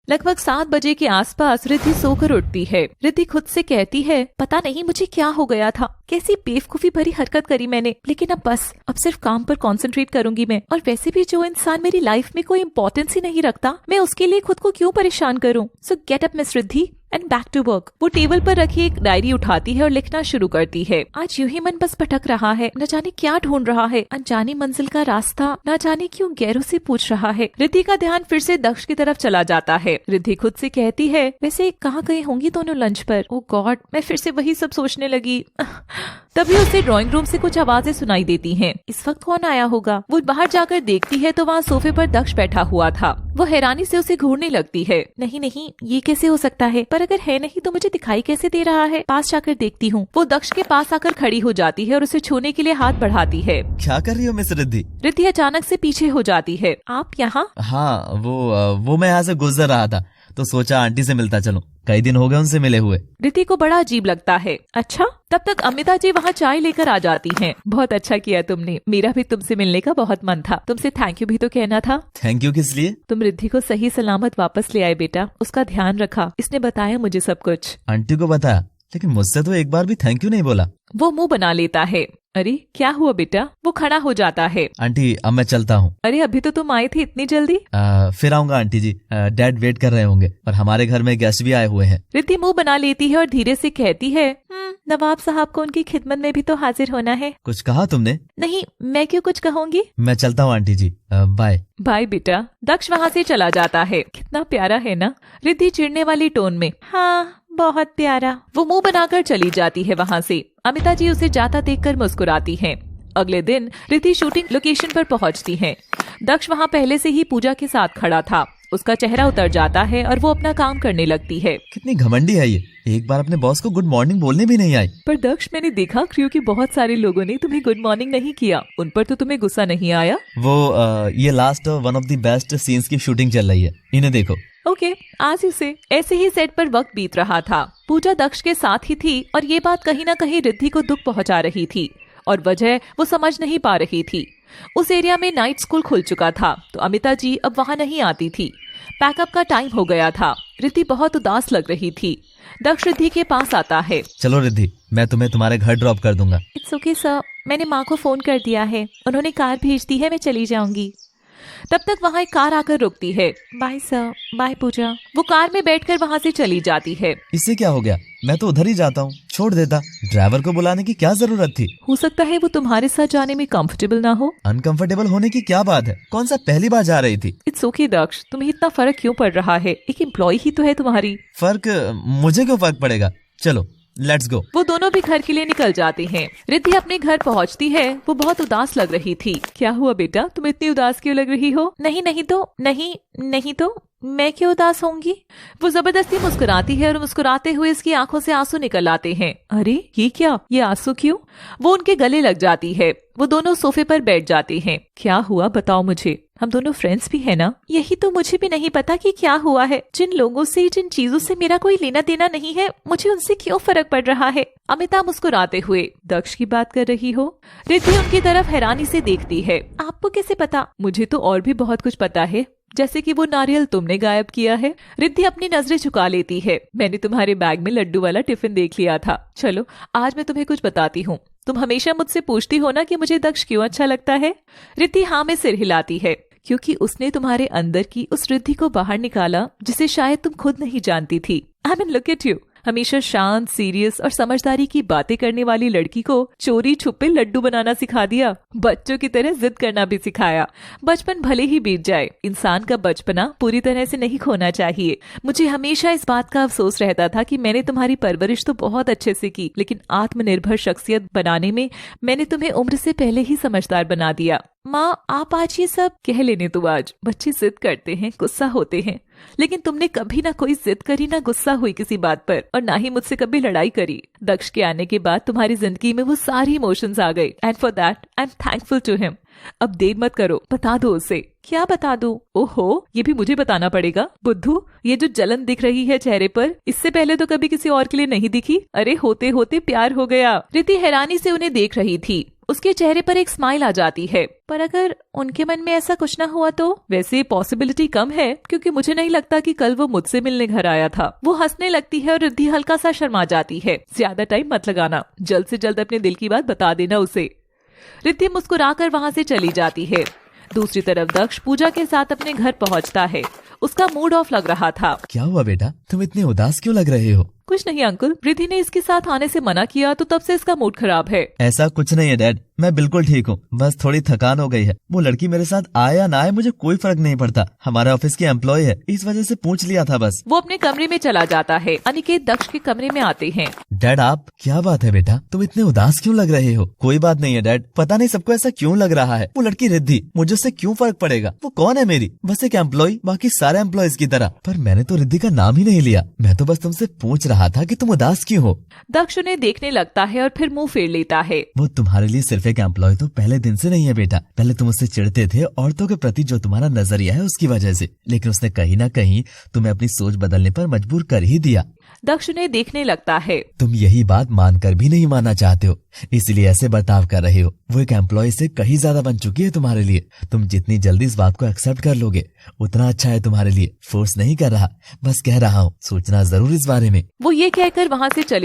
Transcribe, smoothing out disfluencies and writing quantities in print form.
लगभग 7 बजे के आसपास रिद्धि सोकर उठती है। रिद्धि खुद से कहती है, पता नहीं मुझे क्या हो गया था, कैसी बेवकूफी भरी हरकत करी मैंने, लेकिन अब सिर्फ काम पर कंसंट्रेट करूंगी मैं। और वैसे भी जो इंसान मेरी लाइफ में कोई इंपॉर्टेंस ही नहीं रखता, मैं उसके लिए खुद को क्यों परेशान करूं। So get up miss Riddhi and back to work. वो टेबल पर रखी एक डायरी उठाती है और लिखना शुरू करती है। आज यूं ही मन बस भटक रहा है, न जाने क्या ढूंढ रहा है, अनजानी मंजिल का रास्ता न जाने क्यों गैरों से पूछ रहा है। रिद्धि का ध्यान फिर से दक्ष की तरफ चला जाता है। रिद्धि खुद से कहती है, वैसे कहाँ गए होंगी दोनों लंच पर। ओ गॉड, मैं फिर से वही सब सोचने लगी। तभी उसे ड्राइंग रूम से कुछ आवाजें सुनाई देती हैं। इस वक्त कौन आया होगा। वो बाहर जाकर देखती है तो वहाँ सोफे पर दक्ष बैठा हुआ था। वो हैरानी से उसे घूरने लगती है। नहीं, ये कैसे हो सकता है, पर अगर है नहीं तो मुझे दिखाई कैसे दे रहा है। पास जाकर देखती हूँ। वो दक्ष के पास आकर खड़ी हो जाती है और उसे छूने के लिए हाथ बढ़ाती है। क्या कर रही हो मिस रिद्धि? रिद्धि अचानक से पीछे हो जाती है। आप यहाँ? हाँ, वो मैं यहाँ से गुजर रहा था तो सोचा आंटी से मिलता चलूं, कई दिन हो गए उनसे मिले हुए। रिद्धि को बड़ा अजीब लगता है। अच्छा, तब तक अमिता जी वहाँ चाय लेकर आ जाती हैं। बहुत अच्छा किया तुमने, मेरा भी तुमसे मिलने का बहुत मन था। तुमसे थैंक यू भी तो कहना था। थैंक यू किस लिए? तुम रिद्धि को सही सलामत वापस ले आए बेटा, उसका ध्यान रखा। इसने बताया मुझे सब कुछ। आंटी को बताया, लेकिन मुझसे तो एक बार भी थैंक यू नहीं बोला। वो मुंह बना लेता है। अरे क्या हुआ बेटा? वो खड़ा हो जाता है। आंटी अब मैं चलता हूँ। अरे अभी तो तुम आए थे इतनी जल्दी। फिर आऊंगा आंटी जी, डैड वेट कर रहे होंगे और हमारे घर में गेस्ट भी आए हुए हैं। रिद्धि मुंह बना लेती है और धीरे से कहती है, नवाब साहब को उनकी खिदमत में भी तो हाजिर होना है। कुछ कहा तुमने? नहीं, मैं क्यों कुछ कहूँगी। मैं चलता हूँ आंटी जी, बाय। बाय बेटा। दक्ष वहाँ से चला जाता है। कितना प्यारा है ना। रिद्धि चिढ़ने वाली टोन में, हाँ बहुत प्यारा। वो मुंह बनाकर चली जाती है वहाँ से। अमिता जी उसे जाता देखकर मुस्कुराती हैं। अगले दिन रिद्धि शूटिंग लोकेशन पर पहुँचती है। दक्ष वहाँ पहले से ही पूजा के साथ खड़ा था। उसका चेहरा उतर जाता है और वो अपना काम करने लगती है। कितनी घमंडी है ये, एक बार अपने बॉस को गुड मॉर्निंग बोलने भी नहीं आई। पर दक्ष, मैंने देखा क्रू के बहुत सारे लोगों ने तुम्हें गुड मॉर्निंग नहीं किया, उन पर तो तुम्हें गुस्सा नहीं आया? वो ये last one of the best scenes की शूटिंग चल रही है, इन्हें देखो। ओके, आज इसे ऐसे ही सेट पर वक्त बीत रहा था। पूजा दक्ष के साथ ही थी और ये बात कहीं न कहीं रिद्धि को दुख पहुंचा रही थी और वजह वो समझ नहीं पा रही थी। उस एरिया में नाइट स्कूल खुल चुका था तो अमिता जी अब वहाँ नहीं आती थी। पैकअप का टाइम हो गया था। रिद्धि बहुत उदास लग रही थी। दक्ष रिद्धि के पास आता है। चलो रिद्धि, मैं तुम्हें तुम्हारे घर ड्रॉप कर दूंगा। इट्स ओके सर, मैंने माँ को फोन कर दिया है, उन्होंने कार भेज दी है, मैं चली जाऊंगी। तब तक वहाँ एक कार आकर रुकती है। Bye sir. बाय पूजा। वो कार में बैठकर वहाँ से चली जाती है। इससे क्या हो गया, मैं तो उधर ही जाता हूँ, छोड़ देता। ड्राइवर को बुलाने की क्या जरूरत थी? हो सकता है वो तुम्हारे साथ जाने में कंफर्टेबल ना हो। अनकंफर्टेबल होने की क्या बात है, कौन सा पहली बार जा रही थी। इट्स ओके दक्ष, तुम्हें इतना फर्क क्यों पड़ रहा है, एक एम्प्लॉय ही तो है तुम्हारी। फर्क मुझे क्यों फर्क पड़ेगा, चलो लेट्स गो। वो दोनों भी घर के लिए निकल जाते हैं। रिद्धि अपने घर पहुंचती है। वो बहुत उदास लग रही थी। क्या हुआ बेटा, तुम इतनी उदास क्यों लग रही हो? नहीं तो मैं क्यों उदास होंगी? वो जबरदस्ती मुस्कुराती है और मुस्कुराते हुए इसकी आंखों से आंसू निकल आते हैं। अरे ये क्या, ये आंसू क्यों? वो उनके गले लग जाती है। वो दोनों सोफे पर बैठ जाते हैं। क्या हुआ बताओ मुझे, हम दोनों फ्रेंड्स भी है ना? यही तो मुझे भी नहीं पता कि क्या हुआ है। जिन लोगों से, जिन चीजों से मेरा कोई लेना देना नहीं है, मुझे उनसे क्यों फर्क पड़ रहा है? अमिता मुस्कुराते हुए, दक्ष की बात कर रही हो? रिद्धि उनकी तरफ हैरानी से देखती है। आपको कैसे पता? मुझे तो और भी बहुत कुछ पता है, जैसे कि वो नारियल तुमने गायब किया है। रिद्धि अपनी नजरें झुका लेती है। मैंने तुम्हारे बैग में लड्डू वाला टिफिन देख लिया था। चलो आज मैं तुम्हें कुछ बताती हूँ। तुम हमेशा मुझसे पूछती हो ना कि मुझे दक्ष क्यों अच्छा लगता है। रिद्धि हाँ में सिर हिलाती है। क्योंकि उसने तुम्हारे अंदर की उस रिद्धि को बाहर निकाला जिसे शायद तुम खुद नहीं जानती थी। I mean look at you. हमेशा शांत, सीरियस और समझदारी की बातें करने वाली लड़की को चोरी छुपे लड्डू बनाना सिखा दिया। बच्चों की तरह जिद करना भी सिखाया। बचपन भले ही बीत जाए, इंसान का बचपना पूरी तरह से नहीं खोना चाहिए। मुझे हमेशा इस बात का अफसोस रहता था कि मैंने तुम्हारी परवरिश तो बहुत अच्छे से की, लेकिन आत्मनिर्भर शख्सियत बनाने में मैंने तुम्हें उम्र से पहले ही समझदार बना दिया। माँ आप आज ये सब कह लेने तो आज बच्चे जिद करते हैं, गुस्सा होते हैं, लेकिन तुमने कभी ना कोई जिद करी, ना गुस्सा हुई किसी बात पर, और ना ही मुझसे कभी लड़ाई करी। दक्ष के आने के बाद तुम्हारी जिंदगी में वो सारी इमोशंस आ गए and for that I am thankful to him. अब देर मत करो, बता दो उसे। क्या बता दूं? ओहो, ये भी मुझे बताना पड़ेगा। बुद्धू, ये जो जलन दिख रही है चेहरे पर, इससे पहले तो कभी किसी और के लिए नहीं दिखी। अरे होते होते प्यार हो गया। रिद्धि हैरानी से उन्हें देख रही थी। उसके चेहरे पर एक स्माइल आ जाती है। पर अगर उनके मन में ऐसा कुछ ना हुआ तो? वैसे पॉसिबिलिटी कम है, क्योंकि मुझे नहीं लगता कि कल वो मुझसे मिलने घर आया था। वो हंसने लगती है और रिद्धि हल्का सा शर्मा जाती है। ज्यादा टाइम मत लगाना, जल्द से जल्द अपने दिल की बात बता देना उसे। रिद्धि मुस्कुराकर वहाँ से चली जाती है। दूसरी तरफ दक्ष पूजा के साथ अपने घर पहुँचता है। उसका मूड ऑफ लग रहा था। क्या हुआ बेटा, तुम इतने उदास क्यों लग रहे हो? कुछ नहीं अंकुल, रिद्धि ने इसके साथ आने से मना किया तो तब से इसका मूड खराब है। ऐसा कुछ नहीं है डैड, मैं बिल्कुल ठीक हूँ, बस थोड़ी थकान हो गई है। वो लड़की मेरे साथ आए या ना आए मुझे कोई फर्क नहीं पड़ता, हमारे ऑफिस की एम्प्लॉय है, इस वजह से पूछ लिया था बस। वो अपने कमरे में चला जाता है। अनिकेत दक्ष के कमरे में आते हैं। डैड आप, क्या बात है बेटा, तुम इतने उदास क्यों लग रहे हो? कोई बात नहीं है डैड, पता नहीं सबको ऐसा क्यों लग रहा है। वो लड़की रिद्धि, मुझे उससे क्यों फर्क पड़ेगा? वो कौन है मेरी? बस एक एम्प्लॉय, बाकी सारे एम्प्लॉयज की तरह। पर मैंने तो रिद्धि का नाम ही नहीं लिया, मैं तो बस तुमसे पूछ रहा था कि तुम उदास क्यों हो। दक्ष उन्हें देखने लगता है और फिर मुंह फेर लेता है। वो तुम्हारे लिए सिर्फ एक एम्प्लॉय तो पहले दिन से नहीं है बेटा। पहले तुम उससे चिढ़ते थे औरतों के प्रति जो तुम्हारा नजरिया है उसकी वजह से, लेकिन उसने कहीं ना कहीं तुम्हें अपनी सोच बदलने पर मजबूर कर ही दिया। दक्ष उन्हें देखने लगता है। तुम यही बात मानकर भी नहीं मानना चाहते हो, इसलिए ऐसे बर्ताव कर रहे हो। वो एक एम्प्लॉय से कहीं ज्यादा बन चुकी है तुम्हारे लिए। तुम जितनी जल्दी इस बात को एक्सेप्ट कर लोगे उतना अच्छा है तुम्हारे लिए। फोर्स नहीं कर रहा, बस कह रहा हूँ, सोचना जरूर इस बारे में। वो ये कहकर वहाँ से चले